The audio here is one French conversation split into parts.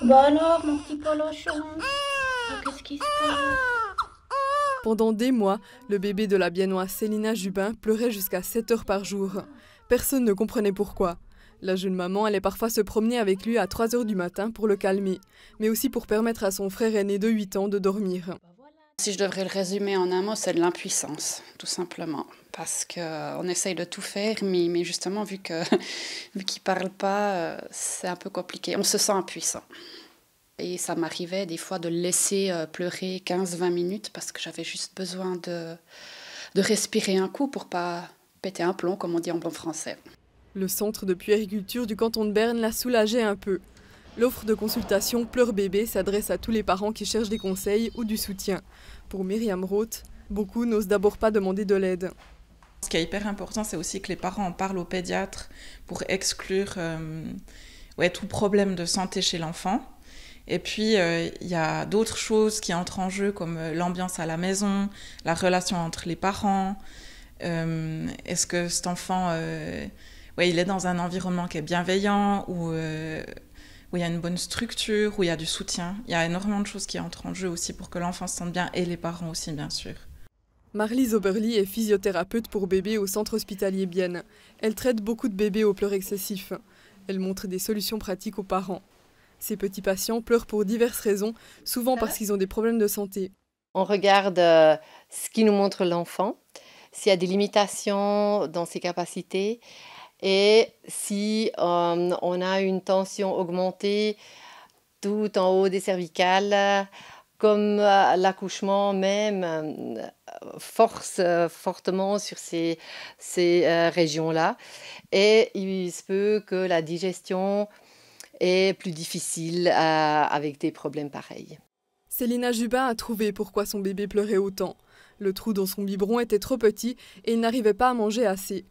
Bah alors, mon petit polochon, qu'est-ce qui se passe? Pendant des mois, le bébé de la biennoise Célina Jubin pleurait jusqu'à 7 heures par jour. Personne ne comprenait pourquoi. La jeune maman allait parfois se promener avec lui à 3 heures du matin pour le calmer, mais aussi pour permettre à son frère aîné de 8 ans de dormir. Si je devrais le résumer en un mot, c'est de l'impuissance, tout simplement. Parce qu'on essaye de tout faire, mais justement, vu qu'il ne parle pas, c'est un peu compliqué. On se sent impuissant. Et ça m'arrivait des fois de le laisser pleurer 15-20 minutes parce que j'avais juste besoin de respirer un coup pour pas péter un plomb, comme on dit en bon français. Le centre de puériculture du canton de Berne l'a soulagé un peu. L'offre de consultation Pleur Bébé s'adresse à tous les parents qui cherchent des conseils ou du soutien. Pour Myriam Roth, beaucoup n'osent d'abord pas demander de l'aide. Ce qui est hyper important, c'est aussi que les parents en parlent au pédiatre pour exclure tout problème de santé chez l'enfant. Et puis, il y a d'autres choses qui entrent en jeu, comme l'ambiance à la maison, la relation entre les parents. Est-ce que cet enfant, il est dans un environnement qui est bienveillant, où il y a une bonne structure, où il y a du soutien. Il y a énormément de choses qui entrent en jeu aussi pour que l'enfant se sente bien, et les parents aussi, bien sûr. Marlise Oberli est physiothérapeute pour bébés au centre hospitalier Bienne. Elle traite beaucoup de bébés aux pleurs excessifs. Elle montre des solutions pratiques aux parents. Ces petits patients pleurent pour diverses raisons, souvent parce qu'ils ont des problèmes de santé. On regarde ce qui nous montre l'enfant, s'il y a des limitations dans ses capacités et si on a une tension augmentée tout en haut des cervicales, comme l'accouchement même force fortement sur ces régions-là. Et il se peut que la digestion est plus difficile avec des problèmes pareils. Célina Jubin a trouvé pourquoi son bébé pleurait autant. Le trou dans son biberon était trop petit et il n'arrivait pas à manger assez.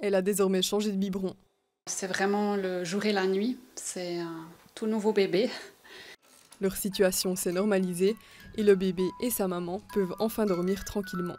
Elle a désormais changé de biberon. C'est vraiment le jour et la nuit, c'est un tout nouveau bébé. Leur situation s'est normalisée et le bébé et sa maman peuvent enfin dormir tranquillement.